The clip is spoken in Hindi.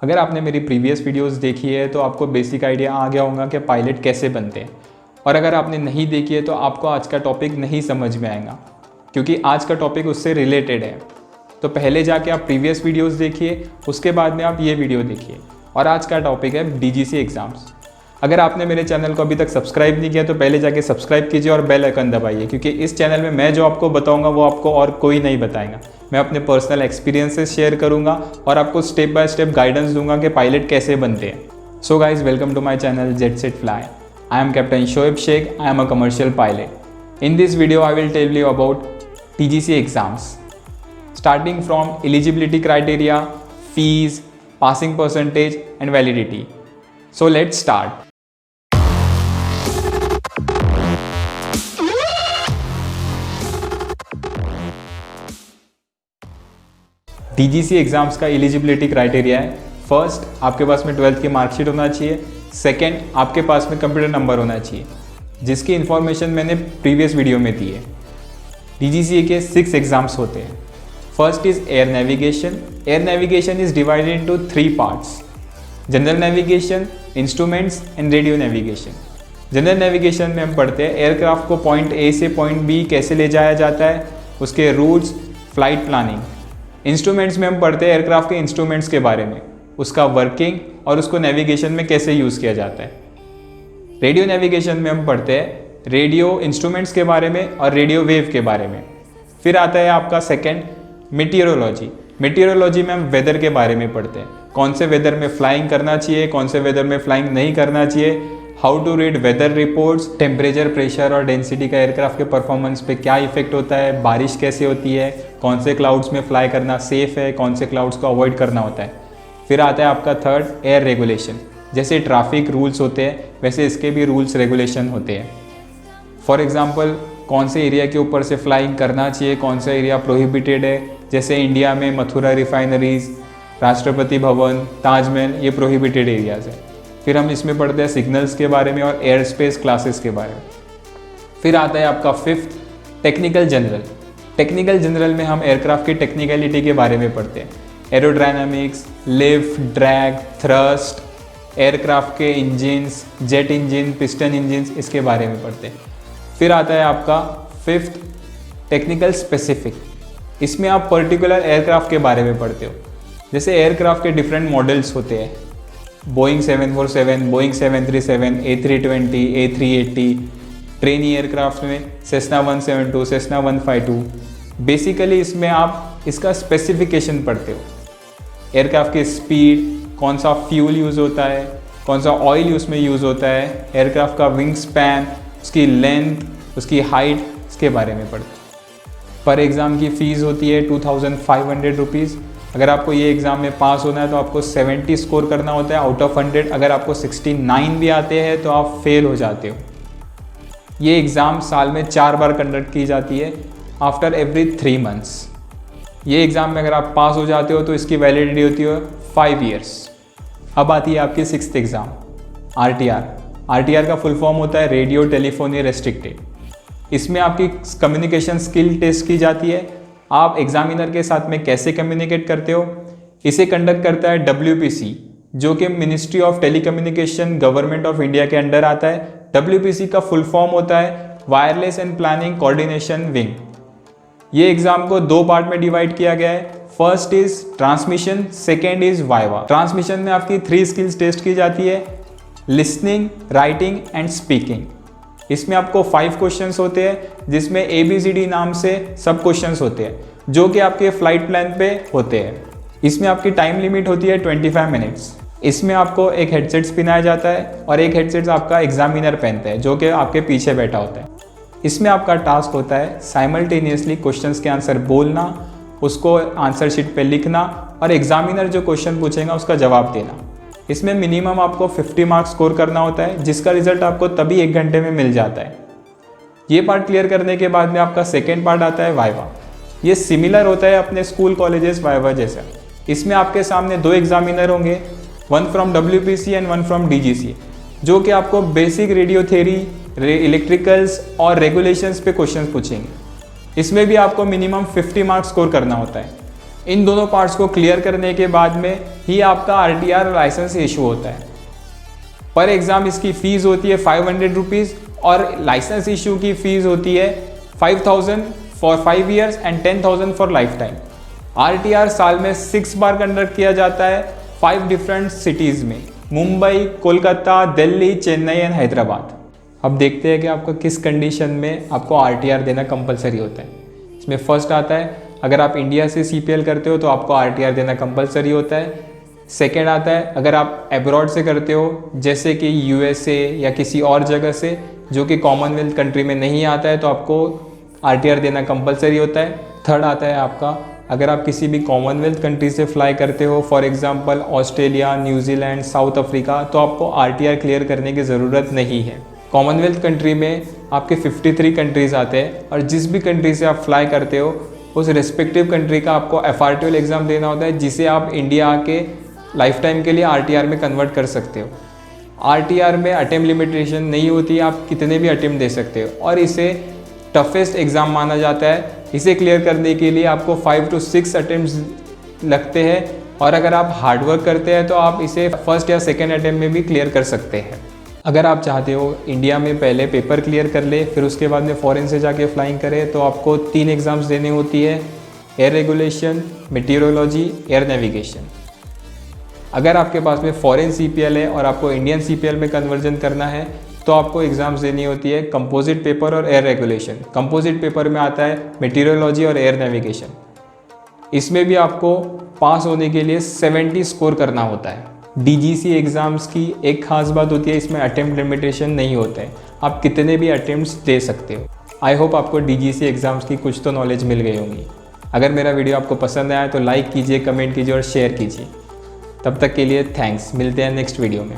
अगर आपने मेरी प्रीवियस वीडियोस देखी है तो आपको बेसिक आइडिया आ गया होगा कि पायलट कैसे बनते हैं। और अगर आपने नहीं देखी है तो आपको आज का टॉपिक नहीं समझ में आएगा, क्योंकि आज का टॉपिक उससे रिलेटेड है। तो पहले जाके आप प्रीवियस वीडियोस देखिए, उसके बाद में आप ये वीडियो देखिए। और आज का टॉपिक है डीजीसी एग्ज़ाम्स। अगर आपने मेरे चैनल को अभी तक सब्सक्राइब नहीं किया तो पहले जाके सब्सक्राइब कीजिए और बेल आइकन दबाइए, क्योंकि इस चैनल में मैं जो आपको बताऊंगा वो आपको और कोई नहीं बताएगा। मैं अपने पर्सनल एक्सपीरियंसेस शेयर करूंगा और आपको स्टेप बाय स्टेप गाइडेंस दूंगा कि पायलट कैसे बनते हैं। So guys, welcome to my channel jet set fly. I am captain Shoaib Shaikh. I am a commercial pilot. In this video I will tell you about TGC exams, starting from eligibility criteria, fees, passing percentage and validity. So let's start. DGC exams का एलिजिबिलिटी क्राइटेरिया है, फर्स्ट आपके पास में 12th की मार्कशीट होना चाहिए, सेकेंड आपके पास में कंप्यूटर नंबर होना चाहिए, जिसकी इन्फॉर्मेशन मैंने प्रीवियस वीडियो में दी है। DGCA के 6 एग्जाम्स होते हैं। First is air navigation. Air navigation is divided into 3 parts: general navigation, instruments and radio navigation. General navigation में हम पढ़ते हैं एयरक्राफ्ट को पॉइंट ए से पॉइंट बी कैसे ले जाया जाता है, उसके रूट्स, फ्लाइट प्लानिंग। इंस्ट्रूमेंट्स में हम पढ़ते हैं एयरक्राफ्ट के इंस्ट्रूमेंट्स के बारे में, उसका वर्किंग और उसको नेविगेशन में कैसे यूज़ किया जाता है। रेडियो नेविगेशन में हम पढ़ते हैं रेडियो इंस्ट्रूमेंट्स के बारे में और रेडियो वेव के बारे में। फिर आता है आपका सेकेंड मीटियोरोलॉजी। मीटियोरोलॉजी में हम वेदर के बारे में पढ़ते हैं, कौन से वेदर में फ्लाइंग करना चाहिए, कौन से वेदर में फ्लाइंग नहीं करना चाहिए, how to read weather reports, temperature, pressure और डेंसिटी का एयरक्राफ्ट के परफॉर्मेंस पे क्या इफेक्ट होता है, बारिश कैसे होती है, कौन से क्लाउड्स में फ्लाई करना सेफ है, कौन से क्लाउड्स को अवॉइड करना होता है। फिर आता है आपका थर्ड एयर रेगुलेशन। जैसे ट्रैफिक रूल्स होते हैं वैसे इसके भी रूल्स रेगुलेशन होते हैं। फॉर एग्जाम्पल, कौन से एरिया के ऊपर से फ्लाइंग करना चाहिए, कौन सा एरिया प्रोहिबिटेड है। जैसे इंडिया में मथुरा रिफाइनरीज, राष्ट्रपति भवन, ताजमहल, ये प्रोहिबिटेड एरियाज़ है। फिर हम इसमें पढ़ते हैं सिग्नल्स के बारे में और एयर स्पेस क्लासेस के बारे में। फिर आता है आपका fifth technical general. Technical general में हम एयरक्राफ्ट की टेक्निकलिटी के बारे में पढ़ते हैं, aerodynamics, lift, drag, thrust, aircraft के engines, jet engine, piston engines, इसके बारे में पढ़ते हैं। फिर आता है आपका फिफ्थ टेक्निकल स्पेसिफिक। इसमें आप पर्टिकुलर एयरक्राफ्ट के बारे में पढ़ते हो। जैसे एयरक्राफ्ट के डिफरेंट मॉडल्स होते हैं, Boeing 747, Boeing 737, A320, A380, trainee aircraft में सेस्ना 172, सेस्ना 152। बेसिकली इसमें आप इसका स्पेसिफिकेशन पढ़ते हो, एयरक्राफ्ट की स्पीड, कौन सा फ्यूल यूज़ होता है, कौन सा ऑयल उसमें यूज़ होता है, एयरक्राफ्ट का विंग स्पैन, उसकी लेंथ, उसकी हाइट, इसके बारे में पढ़ते हो। पर एग्ज़ाम की फ़ीस होती है 2500 रुपीज़। अगर आपको ये एग्ज़ाम में पास होना है तो आपको 70 स्कोर करना होता है आउट ऑफ 100। अगर आपको 69 भी आते हैं तो आप फेल हो जाते हो। ये एग्ज़ाम साल में 4 बार कंडक्ट की जाती है, आफ्टर एवरी 3 मंथ्स। ये एग्ज़ाम में अगर आप पास हो जाते हो तो इसकी वैलिडिटी होती है 5 ईयर्स। अब आती है आपकी 6th एग्ज़ाम, RTR। RTR का फुल फॉर्म होता है रेडियो टेलीफोनी रेस्ट्रिक्टेड। इसमें आपकी कम्युनिकेशन स्किल टेस्ट की जाती है, आप एग्जामिनर के साथ में कैसे कम्युनिकेट करते हो। इसे कंडक्ट करता है WPC, जो कि ministry of telecommunication government of India के अंडर आता है। WPC का फुल फॉर्म होता है wireless and planning coordination wing. ये एग्जाम को 2 पार्ट में डिवाइड किया गया है। First is transmission, second is viva. Transmission में आपकी 3 स्किल्स टेस्ट की जाती है, लिसनिंग, राइटिंग एंड स्पीकिंग। इसमें आपको 5 क्वेश्चंस होते हैं, जिसमें ABCD नाम से सब क्वेश्चंस होते हैं, जो कि आपके फ्लाइट प्लान पे होते हैं। इसमें आपकी टाइम लिमिट होती है 25 मिनट्स। इसमें आपको एक हेडसेट पहनाया जाता है और एक हेडसेट आपका एग्जामिनर पहनता है, जो कि आपके पीछे बैठा होता है। इसमें आपका टास्क होता है साइमल्टेनियसली क्वेश्चंस के आंसर बोलना, उसको आंसर शीट पे लिखना और एग्जामिनर जो क्वेश्चन पूछेगा उसका जवाब देना। इसमें मिनिमम आपको 50 मार्क्स स्कोर करना होता है, जिसका रिजल्ट आपको तभी 1 घंटे में मिल जाता है। ये पार्ट क्लियर करने के बाद में आपका सेकेंड पार्ट आता है वाइवा। ये सिमिलर होता है अपने स्कूल कॉलेजेस वाइवा जैसा। इसमें आपके सामने 2 एग्जामिनर होंगे, one from WPC and one from DGC, जो कि आपको बेसिक रेडियो थ्योरी, इलेक्ट्रिकल्स और रेगुलेशंस पे क्वेश्चन पूछेंगे। इसमें भी आपको मिनिमम 50 मार्क्स स्कोर करना होता है। इन दोनों पार्ट्स को क्लियर करने के बाद में ही आपका आरटीआर लाइसेंस इशू होता है। पर एग्ज़ाम इसकी फ़ीस होती है 500 रुपीज़ और लाइसेंस इशू की फ़ीस होती है 5000 for 5 years and 10,000 for life time. RTR साल में 6 बार कंडक्ट किया जाता है 5 डिफरेंट सिटीज़ में, मुंबई, कोलकाता, दिल्ली, चेन्नई एंड हैदराबाद। अब देखते हैं कि आपका किस कंडीशन में आपको आरटीआर देना कंपलसरी होता है। इसमें फर्स्ट आता है, अगर आप इंडिया से सीपीएल करते हो तो आपको आरटीआर देना कंपलसरी होता है। सेकेंड आता है, अगर आप अब्रॉड से करते हो जैसे कि यूएसए या किसी और जगह से जो कि कॉमनवेल्थ कंट्री में नहीं आता है तो आपको आरटीआर देना कंपलसरी होता है। थर्ड आता है आपका, अगर आप किसी भी कॉमनवेल्थ कंट्री से फ्लाई करते हो, for example Australia, New Zealand, south Africa, तो आपको आरटीआर क्लियर करने की ज़रूरत नहीं है। कॉमनवेल्थ कंट्री में आपके 53 कंट्रीज़ आते हैं और जिस भी कंट्री से आप फ्लाई करते हो उस रिस्पेक्टिव कंट्री का आपको FRTOL एग्ज़ाम देना होता है, जिसे आप इंडिया आके लाइफ टाइम के लिए आरटीआर में कन्वर्ट कर सकते हो। आरटीआर में अटेम्प्ट लिमिटेशन नहीं होती, आप कितने भी अटेम्प्ट दे सकते हो और इसे टफेस्ट एग्ज़ाम माना जाता है। इसे क्लियर करने के लिए आपको 5 to 6 अटेम्प्ट लगते हैं और अगर आप हार्डवर्क करते हैं तो आप इसे फर्स्ट या सेकेंड अटेम्प्ट में भी क्लियर कर सकते हैं। अगर आप चाहते हो इंडिया में पहले पेपर क्लियर कर ले फिर उसके बाद में फ़ॉरेन से जाके फ्लाइंग करें तो आपको 3 एग्ज़ाम्स देने होती है, एयर रेगुलेशन, मेटीरियोलॉजी, एयर नेविगेशन। अगर आपके पास में फॉरेन सीपीएल है और आपको इंडियन सीपीएल में कन्वर्जन करना है तो आपको एग्ज़ाम्स देनी होती है कंपोजिट पेपर और एयर रेगुलेशन। कंपोजिट पेपर में आता है मेटीरियोलॉजी और एयर नेविगेशन। इसमें भी आपको पास होने के लिए 70 स्कोर करना होता है। डीजीसी एग्ज़ाम्स की एक खास बात होती है, इसमें अटेम्प्ट लिमिटेशन नहीं होता है, आप कितने भी अटेम्प्ट्स दे सकते हो। आई होप आपको डीजीसी एग्ज़ाम्स की कुछ तो नॉलेज मिल गई होंगी। अगर मेरा वीडियो आपको पसंद आया तो लाइक कीजिए, कमेंट कीजिए और शेयर कीजिए। तब तक के लिए थैंक्स, मिलते हैं नेक्स्ट वीडियो में।